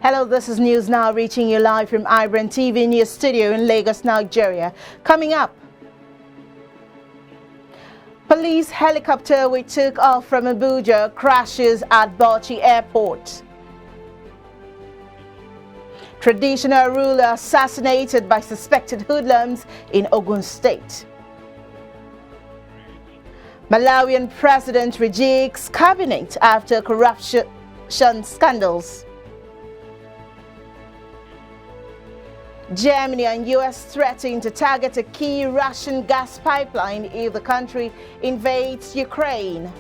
Hello, this is News Now, reaching you live from iBrandTV News Studio in Lagos, Nigeria. Coming up, police helicopter we took off from Abuja crashes at Bauchi Airport. Traditional ruler assassinated by suspected hoodlums in Ogun State. Malawian president rejigs cabinet after corruption scandals. Germany and US threaten to target a key Russian gas pipeline if the country invades Ukraine.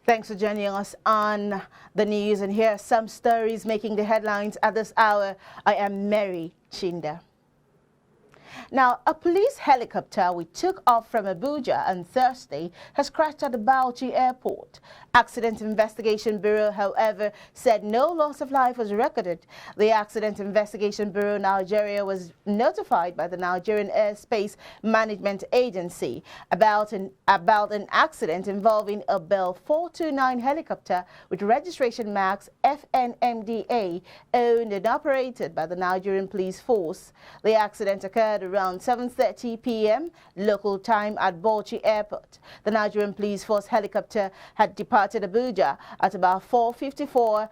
Thanks for joining us on the news, and here are some stories making the headlines at this hour. I am Mary Chinda. Now, a police helicopter we took off from Abuja on Thursday has crashed at the Bauchi Airport. Accident Investigation Bureau, however, said no loss of life was recorded. The Accident Investigation Bureau Nigeria was notified by the Nigerian Airspace Management Agency about an accident involving a Bell 429 helicopter with registration marks FNMDA, owned and operated by the Nigerian Police Force. The accident occurred around 7:30 p.m. local time at Bauchi Airport. The Nigerian Police Force helicopter had departed Abuja at about 4:54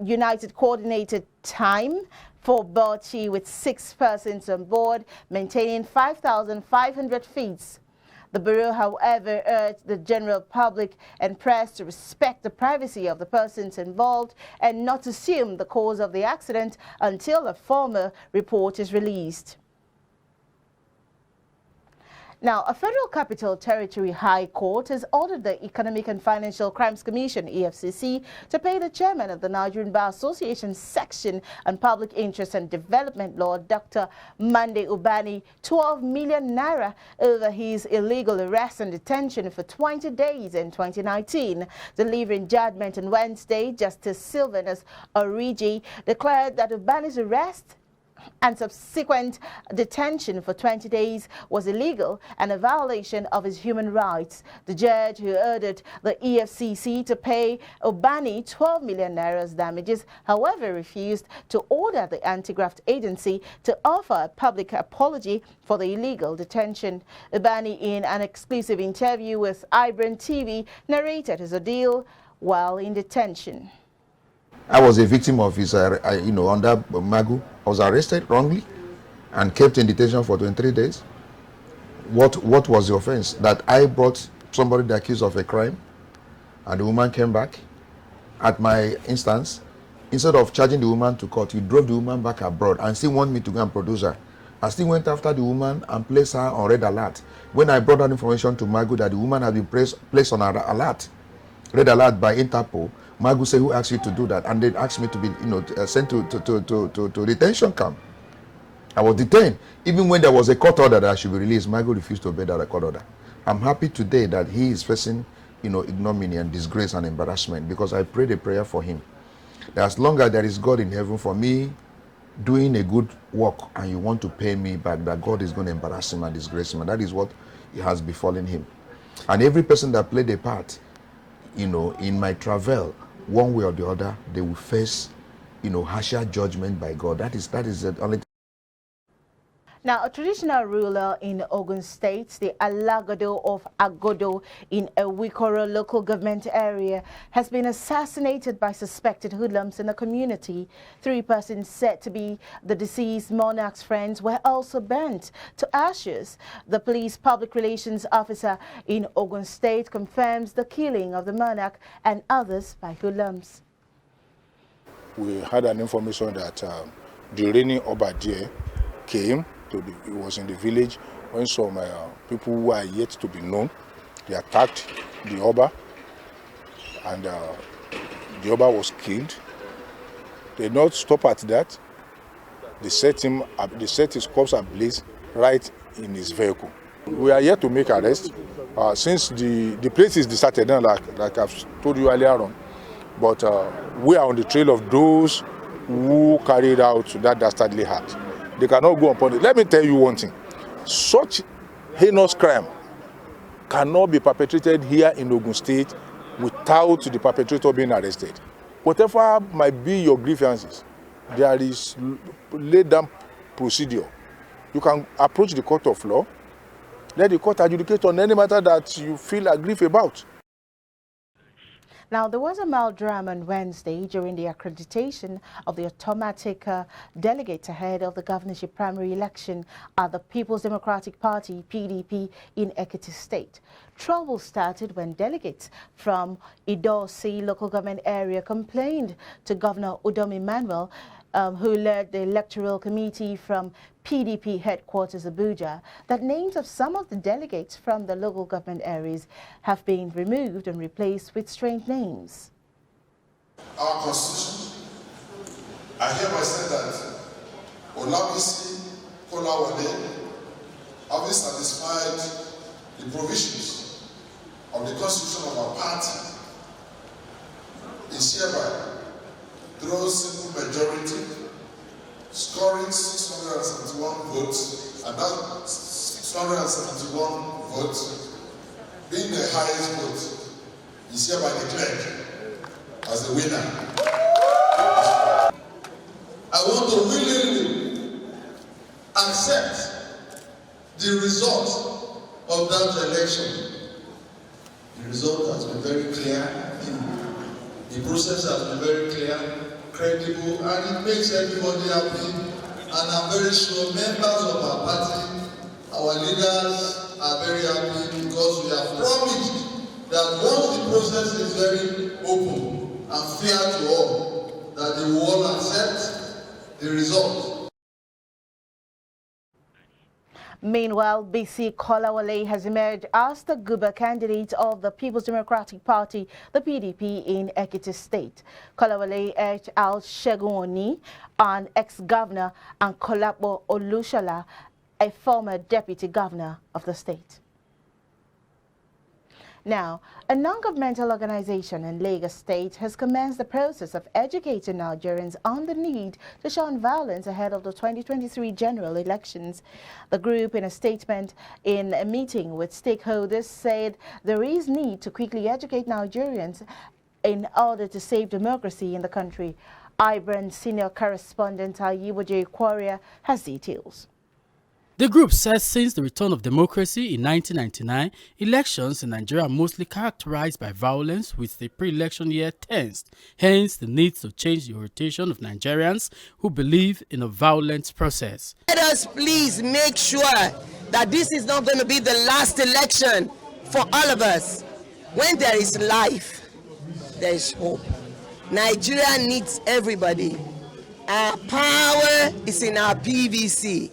United Coordinated Time for Bauchi with 6 persons on board, maintaining 5,500 feet. The Bureau, however, urged the general public and press to respect the privacy of the persons involved and not assume the cause of the accident until a formal report is released. Now, a Federal Capital Territory High Court has ordered the Economic and Financial Crimes Commission, EFCC, to pay the chairman of the Nigerian Bar Association Section on Public Interest and Development Law, Dr. Monday Ubani, 12 million naira over his illegal arrest and detention for 20 days in 2019. Delivering judgment on Wednesday, Justice Sylvanus Origi declared that Ubani's arrest and subsequent detention for 20 days was illegal and a violation of his human rights. The judge, who ordered the EFCC to pay Ubani 12 million naira damages, however, refused to order the anti-graft agency to offer a public apology for the illegal detention. Ubani, in an exclusive interview with iBrandTV, narrated his ordeal while in detention. I was a victim of his, under Magu. I was arrested wrongly and kept in detention for 23 days. What was the offense? That I brought somebody accused of a crime and the woman came back at my instance. Instead of charging the woman to court, you drove the woman back abroad and still want me to go and produce her. I still went after the woman and placed her on red alert. When I brought that information to Magu that the woman had been placed on red alert by Interpol, Magu said, "Who asked you to do that?" And they asked me to be, sent to detention camp. I was detained. Even when there was a court order that I should be released, Magu refused to obey that court order. I'm happy today that he is facing, ignominy and disgrace and embarrassment, because I prayed a prayer for him. That as long as there is God in heaven for me doing a good work and you want to pay me back, that God is going to embarrass him and disgrace him. And that is what has befallen him. And every person that played a part, in my travel, one way or the other, they will face, harsher judgment by God. That is the only thing. Now, a traditional ruler in Ogun State, the Alagado of Agodo in a Wikoro local government area, has been assassinated by suspected hoodlums in the community. 3 persons said to be the deceased monarch's friends were also burnt to ashes. The police public relations officer in Ogun State confirms the killing of the monarch and others by hoodlums. We had an information that the reigning Obadiah came. He was in the village when some people who are yet to be known, they attacked the Oba, and the Oba was killed. They did not stop at that. They set his corpse ablaze right in his vehicle. We are here to make arrest since the place is deserted now, like I've told you earlier on. But we are on the trail of those who carried out that dastardly act. They cannot go upon it. Let me tell you one thing. Such heinous crime cannot be perpetrated here in Ogun State without the perpetrator being arrested. Whatever might be your grievances, there is laid down procedure. You can approach the court of law, let the court adjudicate on any matter that you feel aggrieved about. Now, there was a melodrama on Wednesday during the accreditation of the automatic delegates ahead of the governorship primary election at the People's Democratic Party, PDP, in Ekiti State. Trouble started when delegates from Idosi local government area complained to Governor Udom Emmanuel, who led the Electoral Committee from PDP headquarters Abuja, that names of some of the delegates from the local government areas have been removed and replaced with strange names. Our Constitution, I hereby say that Olabisi Kolawole, having satisfied the provisions of the Constitution of our party, is hereby, through simple majority, scoring 671 votes, and that 671 votes, being the highest vote, is hereby declared as the winner. I want to willingly accept the result of that election. The result has been very clear. The process has been very clear, credible, and it makes everybody happy. And I'm very sure members of our party, our leaders are very happy because we have promised that once the process is very open and fair to all, that they will all accept the result. Meanwhile, BC Kolawole has emerged as the Guber candidate of the People's Democratic Party, the PDP, in Ekiti State. Kolawole edged out Segun Oni, an ex-governor, and Kolapo Olushola, a former deputy governor of the state. Now, a non-governmental organization in Lagos State has commenced the process of educating Nigerians on the need to shun violence ahead of the 2023 general elections. The group, in a statement in a meeting with stakeholders, said there is need to quickly educate Nigerians in order to save democracy in the country. iBrand senior correspondent Ayiwoje Quarrier has details. The group says since the return of democracy in 1999, elections in Nigeria are mostly characterized by violence, with the pre-election year tensed. Hence, the need to change the orientation of Nigerians who believe in a violent process. Let us please make sure that this is not going to be the last election for all of us. When there is life, there is hope. Nigeria needs everybody. Our power is in our PVC.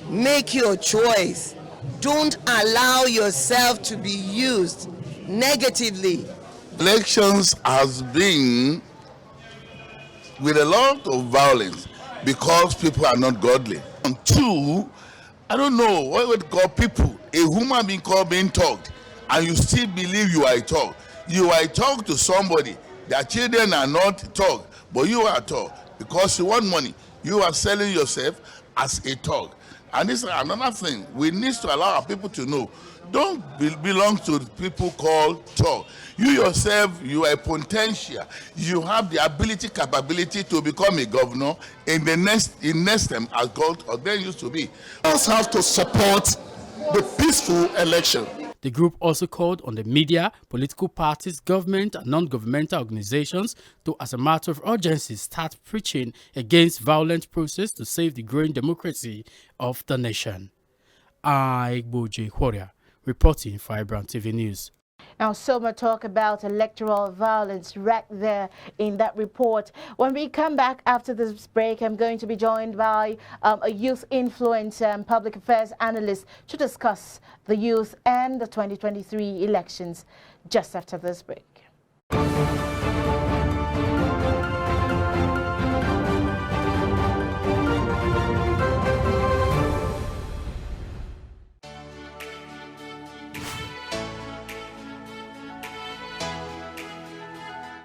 Make your choice. Don't allow yourself to be used negatively. Elections has been with a lot of violence because people are not godly. And two, I don't know what we call people. A human being called being talked, and you still believe you are a talk. You are a talk to somebody. Their children are not talk, but you are a talk because you want money. You are selling yourself as a talk. And this is another thing we need to allow our people to know. Don't belong to people called talk. You yourself, you are a potential. You have the ability, capability to become a governor in the next term as God ordained you to be. We also have to support the peaceful election. The group also called on the media, political parties, government and non-governmental organizations to, as a matter of urgency, start preaching against violent process to save the growing democracy of the nation. Ayiwoje Quarrier, reporting for iBrandTV News. Now, so much talk about electoral violence right there in that report. When we come back after this break, I'm going to be joined by a youth influencer and public affairs analyst to discuss the youth and the 2023 elections just after this break.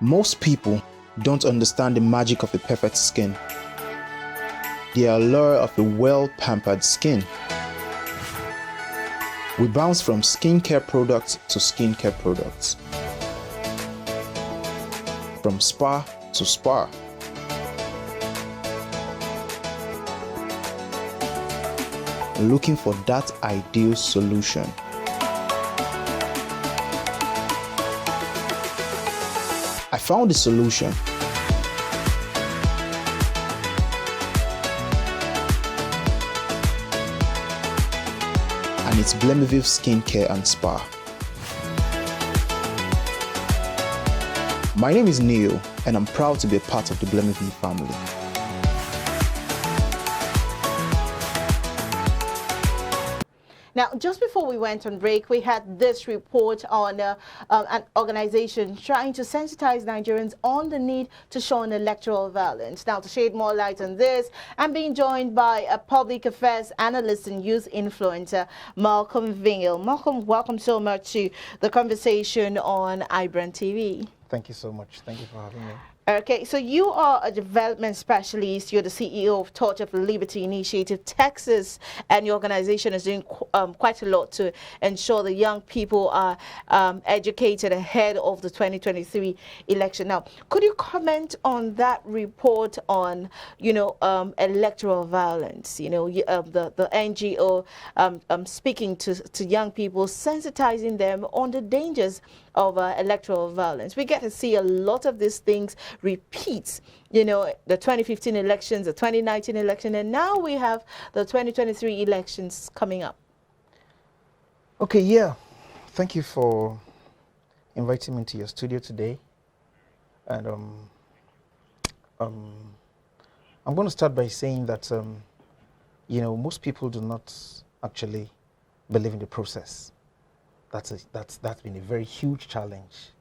Most people don't understand the magic of the perfect skin, the allure of a well-pampered skin. We bounce from skincare products to skincare products, from spa to spa, looking for that ideal solution. I found the solution. And it's Blemiville Skincare and Spa. My name is Neil, and I'm proud to be a part of the Blemiville family. Now, just before we went on break, we had this report on an organization trying to sensitize Nigerians on the need to shun electoral violence. Now, to shed more light on this, I'm being joined by a public affairs analyst and youth influencer, Malcolm Vingel. Malcolm, welcome so much to the conversation on iBrandTV. Thank you so much. Thank you for having me. Okay, so you are a development specialist. You're the CEO of Torch of Liberty Initiative Texas, and your organization is doing quite a lot to ensure the young people are educated ahead of the 2023 election. Now, could you comment on that report on, electoral violence? The NGO speaking to young people, sensitizing them on the dangers of electoral violence. We get to see a lot of these things repeat, the 2015 elections, the 2019 election, and now we have the 2023 elections coming up. Okay, yeah. Thank you for inviting me to your studio today. And I'm going to start by saying that, most people do not actually believe in the process. That's been a very huge challenge,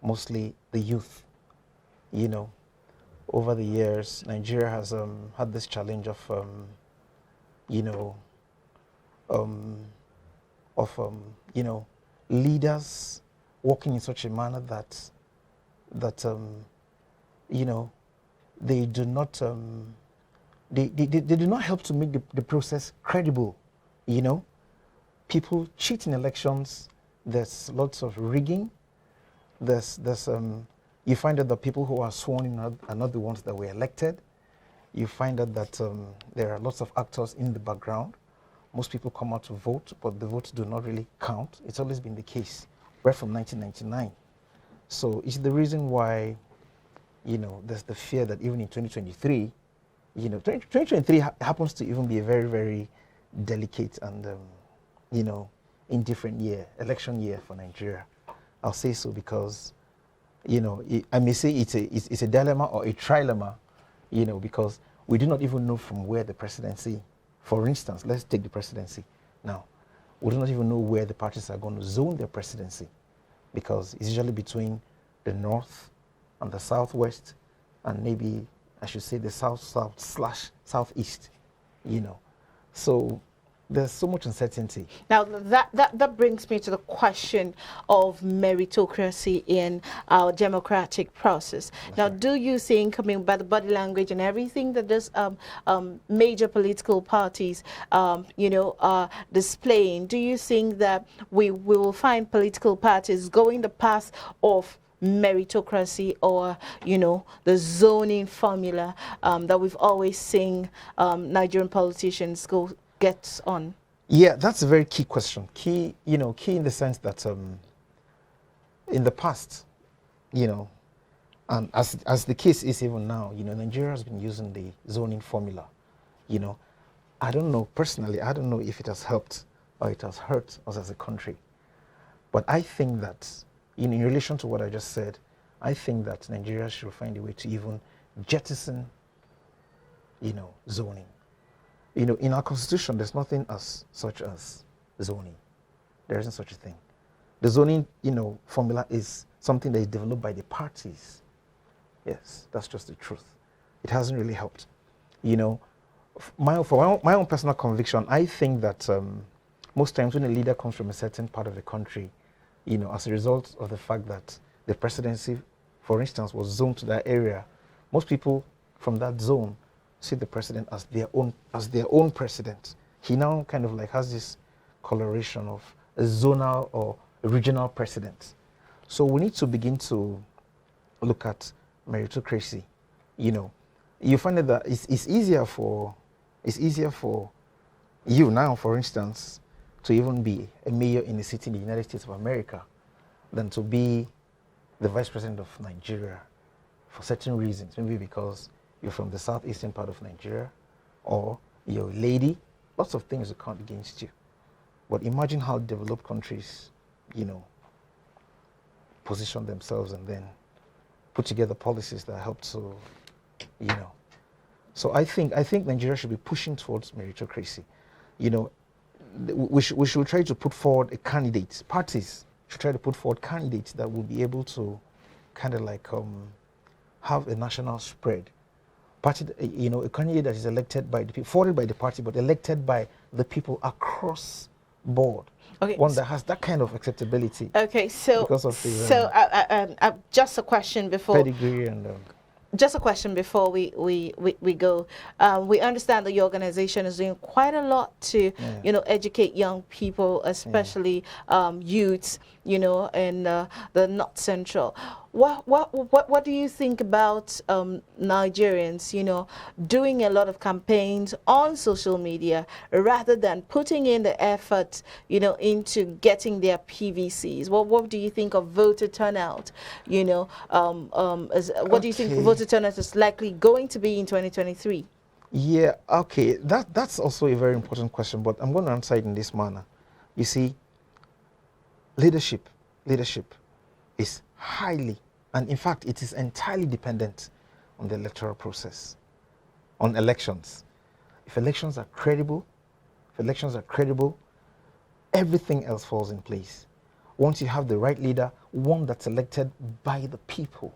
mostly the youth. Over the years, Nigeria has had this challenge of, leaders working in such a manner that they do not they do not help to make the process credible. People cheat in elections. There's lots of rigging. You find out that people who are sworn in are not the ones that were elected. You find out that there are lots of actors in the background. Most people come out to vote, but the votes do not really count. It's always been the case, right from 1999. So it's the reason why, there's the fear that even in 2023, 2023 happens to even be a very, very delicate and indifferent election year for Nigeria. I'll say so because, I may say it's a dilemma or a trilemma, because we do not even know from where the presidency, for instance, let's take the presidency now. We do not even know where the parties are going to zone their presidency, because it's usually between the north and the southwest, and maybe I should say the south/southeast, So there's so much uncertainty. Now, that brings me to the question of meritocracy in our democratic process. That's now, right. Do you think, by the body language and everything that this major political parties, are displaying, do you think that we will find political parties going the path of meritocracy, or the zoning formula that we've always seen Nigerian politicians gets on? Yeah, that's a very key question. Key in the sense that in the past, and as the case is even now, Nigeria has been using the zoning formula. I don't know, personally, I don't know if it has helped or it has hurt us as a country. But I think that, in relation to what I just said, I think that Nigeria should find a way to even jettison, zoning. In our constitution, there's nothing as such as zoning. There isn't such a thing. The zoning, formula is something that is developed by the parties. Yes, that's just the truth. It hasn't really helped. For my own personal conviction, I think that most times when a leader comes from a certain part of the country, as a result of the fact that the presidency, for instance, was zoned to that area, most people from that zone see the president as their own president. He now kind of like has this coloration of a zonal or a regional president. So we need to begin to look at meritocracy. You know, you find that it's easier for you now, for instance, to even be a mayor in a city in the United States of America than to be the vice president of Nigeria for certain reasons. Maybe because you're from the southeastern part of Nigeria, or you're a lady. Lots of things will count against you. But imagine how developed countries, you know, position themselves and then put together policies that help to, you know. So I think Nigeria should be pushing towards meritocracy. You know, we should try to put forward a candidate. Parties should try to put forward candidates that will be able to kind of like have a national spread. Party, you know, a candidate that is elected by the people, forwarded by the party, but elected by the people across board. Okay. One that has that kind of acceptability. Okay, so because of the just a question before pedigree and. Just a question before we go. We understand that your organization is doing quite a lot to, you know, educate young people, especially youths, you know, in the North Central. What do you think about Nigerians, you know, doing a lot of campaigns on social media rather than putting in the effort, you know, into getting their PVCs? What do you think of voter turnout? You know, what do you think voter turnout is likely going to be in 2023? Yeah, okay, that's also a very important question, but I'm going to answer it in this manner. You see, leadership is highly, and in fact, it is entirely dependent on the electoral process, on elections. If elections are credible, everything else falls in place. Once you have the right leader, one that's elected by the people,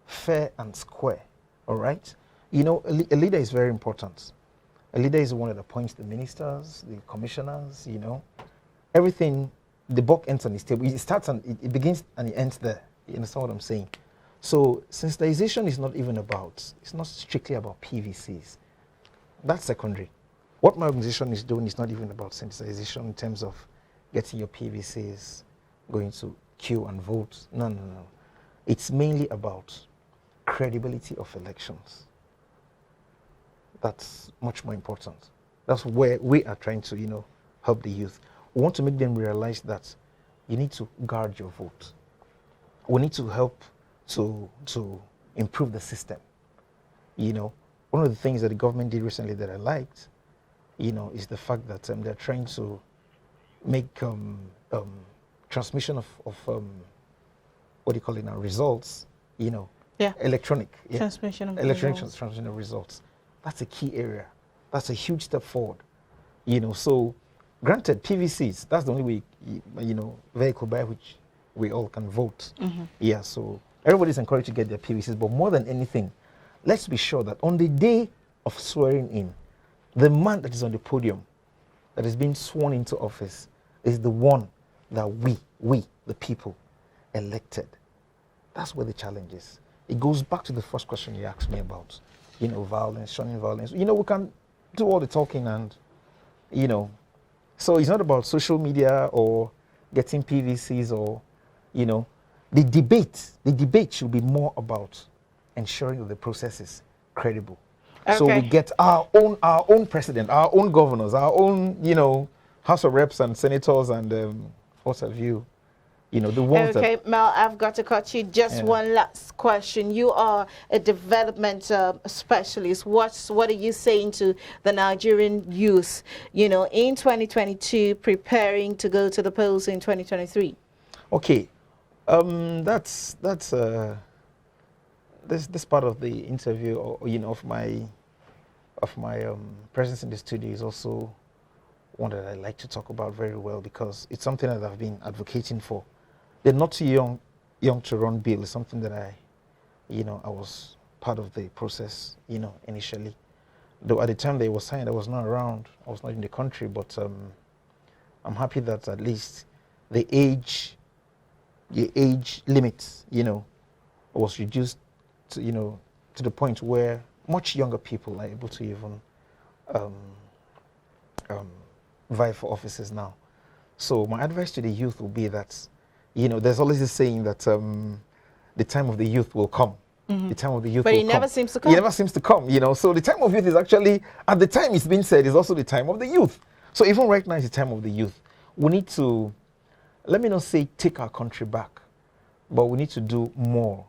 fair and square, all right? You know, a leader is very important. A leader is the one that appoints the ministers, the commissioners, you know. Everything, the buck ends on his table. It starts and it begins and it ends there. You understand what I'm saying? So sensitization is not even about, it's not strictly about PVCs. That's secondary. What my organization is doing is not even about sensitization in terms of getting your PVCs, going to queue and vote. No. It's mainly about credibility of elections. That's much more important. That's where we are trying to, you know, help the youth. We want to make them realize that you need to guard your vote. We need to help to improve the system. You know, one of the things that the government did recently that I liked, you know, is the fact that they're trying to make transmission of what do you call it now, results, you know, electronic. Yeah? Transmission of electronic results. transmission of results. That's a key area. That's a huge step forward. You know, so granted, PVCs, that's the only way, you know, vehicle by which we all can vote. Yeah, so everybody's encouraged to get their PVCs, but more than anything, let's be sure that on the day of swearing in, the man that is on the podium, that is being sworn into office, is the one that we, the people, elected. That's where the challenge is. It goes back to the first question you asked me about, you know, violence, shunning violence. You know, we can do all the talking and, you know, so it's not about social media or getting PVCs or, you know, the debate should be more about ensuring that the process is credible. Okay. So we get our own president, our own governors, our own, you know, House of Reps and senators and what have you. You know, the ones okay, Mel, I've got to cut you. Just one last question. You are a development specialist. What are you saying to the Nigerian youth, you know, in 2022, preparing to go to the polls in 2023? Okay, that's this part of the interview, or you know, of my presence in the studio is also one that I like to talk about very well, because it's something that I've been advocating for. The Not Too Young to Run bill is something that I was part of the process, you know, initially. Though at the time that it was signed, I was not around, I was not in the country, but I'm happy that at least the age limit, you know, was reduced to, you know, to the point where much younger people are able to even vie for offices now. So my advice to the youth will be that, there's always this saying that the time of the youth will come. The time of the youth But will it come. never seems to come. It never seems to come, So the time of youth is actually, at the time it's been said, is also the time of the youth. So even right now is the time of the youth. We need to, let me not say take our country back, but we need to do more,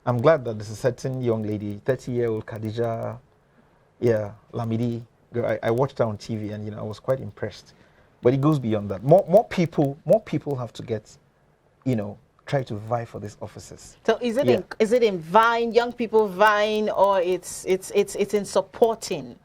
I'm glad that there's a certain young lady, 30-year-old Khadija, Lamidi. I watched her on TV and I was quite impressed. But it goes beyond that. More people have to get, try to vie for these offices. So is it in vying, young people vying, or it's in supporting?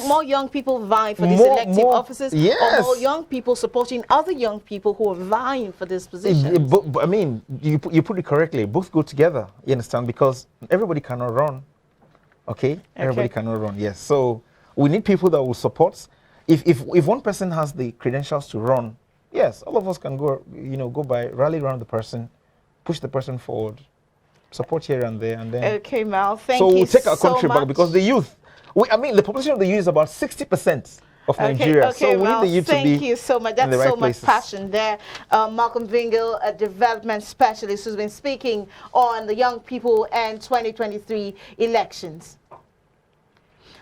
More young people vying for these elective offices, yes. or more young people supporting other young people who are vying for this position? I mean, you put it correctly. Both go together. You understand? Because everybody cannot run. Okay? Everybody cannot run. Yes. So we need people that will support. If one person has the credentials to run, yes, all of us can go. Go by, rally around the person, push the person forward, support here and there, and then. Okay, Mal. Thank you. So we'll take our so country much. back because the youth. The population of the youth is about 60% of Nigeria. Okay, so we need the youth to be. Thank you so much. That's right so places. much passion there. Malcolm Vingle, a development specialist who's been speaking on the young people and 2023 elections.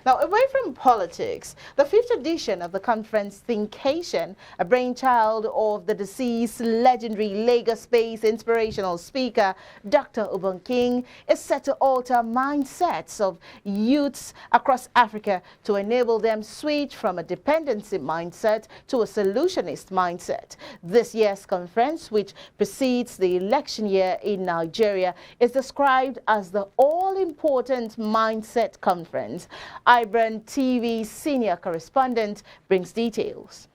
Now, away from politics, the 5th edition of the conference Thinkation, a brainchild of the deceased legendary Lagos-based inspirational speaker, Dr. Ogun King, is set to alter mindsets of youths across Africa to enable them switch from a dependency mindset to a solutionist mindset. This year's conference, which precedes the election year in Nigeria, is described as the all-important mindset conference. iBrandTV senior correspondent brings details.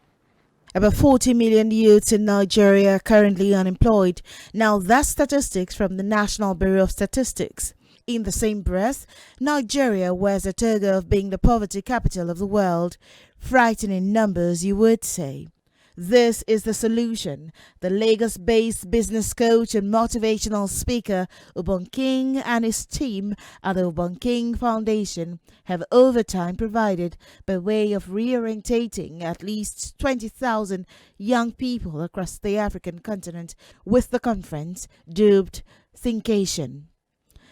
About 40 million youths in Nigeria are currently unemployed. Now that's statistics from the National Bureau of Statistics. In the same breath, Nigeria wears a toga of being the poverty capital of the world. Frightening numbers, you would say. This is the solution. The Lagos-based business coach and motivational speaker Ogun King and his team at the Ogun King Foundation have over time provided by way of reorientating at least 20,000 young people across the African continent with the conference dubbed Thinkation.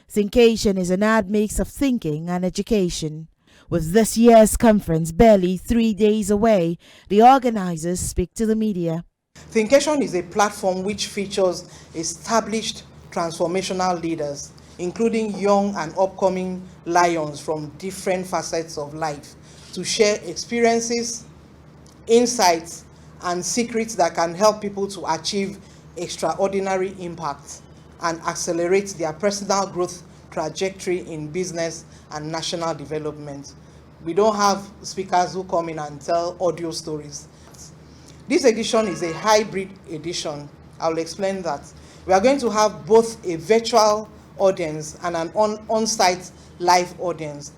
Thinkation is an admix of thinking and education. With this year's conference barely 3 days away, the organizers speak to the media. Thinkation is a platform which features established transformational leaders, including young and upcoming lions from different facets of life, to share experiences, insights, and secrets that can help people to achieve extraordinary impact and accelerate their personal growth trajectory in business and national development. We don't have speakers who come in and tell audio stories. This edition is a hybrid edition. I'll explain that. We are going to have both a virtual audience and an on-site live audience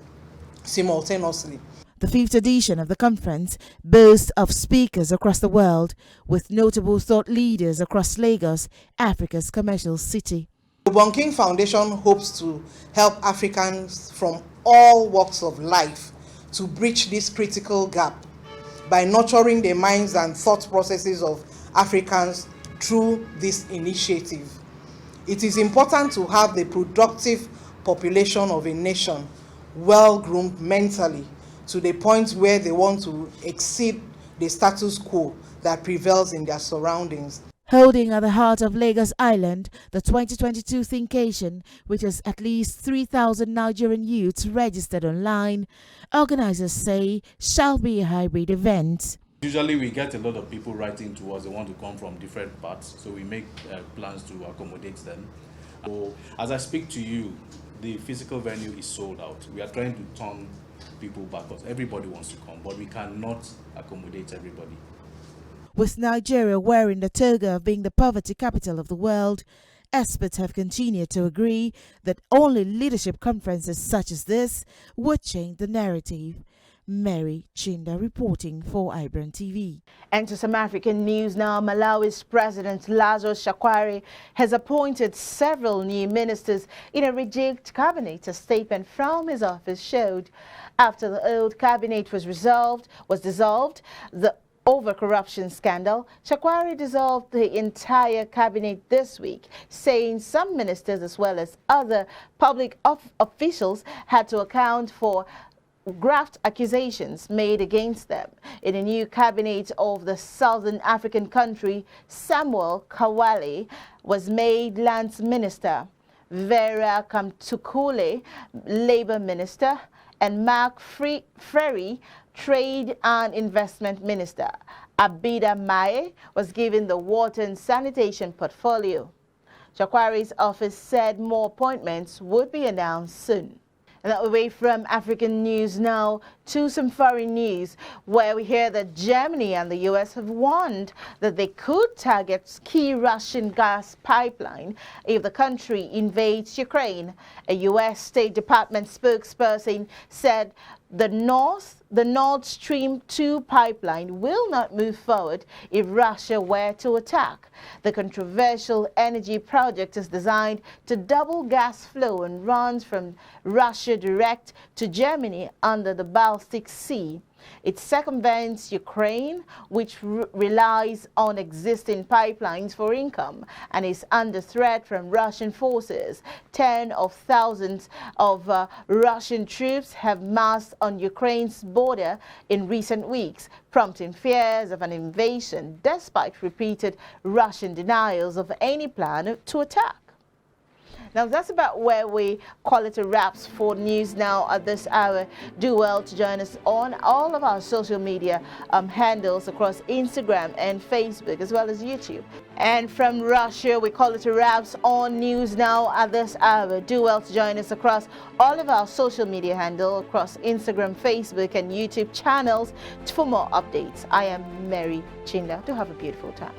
simultaneously. The 5th edition of the conference boasts of speakers across the world, with notable thought leaders across Lagos, Africa's commercial city. The Ogun King Foundation hopes to help Africans from all walks of life to bridge this critical gap by nurturing the minds and thought processes of Africans through this initiative. It is important to have the productive population of a nation well-groomed mentally to the point where they want to exceed the status quo that prevails in their surroundings. Holding at the heart of Lagos Island, the 2022 Thinkation, which has at least 3,000 Nigerian youths registered online, organizers say shall be a hybrid event. Usually we get a lot of people writing to us, they want to come from different parts, so we make plans to accommodate them. So as I speak to you, the physical venue is sold out. We are trying to turn people back because everybody wants to come, but we cannot accommodate everybody. With Nigeria wearing the toga of being the poverty capital of the world, experts have continued to agree that only leadership conferences such as this would change the narrative. Mary Chinda reporting for iBrandTV. And to some African news now. Malawi's President Lazarus Chakwera has appointed several new ministers in a rejigged cabinet, a statement from his office showed. After the old cabinet was dissolved, over corruption scandal, Chakwera dissolved the entire cabinet this week, saying some ministers as well as other public officials had to account for graft accusations made against them. In a new cabinet of the Southern African country, Samuel Kawale was made Lands Minister, Vera Kamtukule, Labour Minister, and Mark Ferry, Trade and Investment Minister. Abida Mae was given the Water and Sanitation portfolio. Chakwera's office said more appointments would be announced soon. And away from African news now to some foreign news, where we hear that Germany and the US have warned that they could target key Russian gas pipeline if the country invades Ukraine. A US State Department spokesperson said the Nord Stream 2 pipeline will not move forward if Russia were to attack. The controversial energy project is designed to double gas flow and runs from Russia direct to Germany under the Baltic Sea. It circumvents Ukraine, which relies on existing pipelines for income and is under threat from Russian forces. Tens of thousands of Russian troops have massed on Ukraine's border in recent weeks, prompting fears of an invasion despite repeated Russian denials of any plan to attack. Now, that's about where we call it a wraps for news now at this hour. Do well to join us on all of our social media handles across Instagram and Facebook, as well as YouTube. And from Russia, we call it a wraps on news now at this hour. Do well to join us across all of our social media handles, across Instagram, Facebook, and YouTube channels for more updates. I am Mary Chinda. Do have a beautiful time.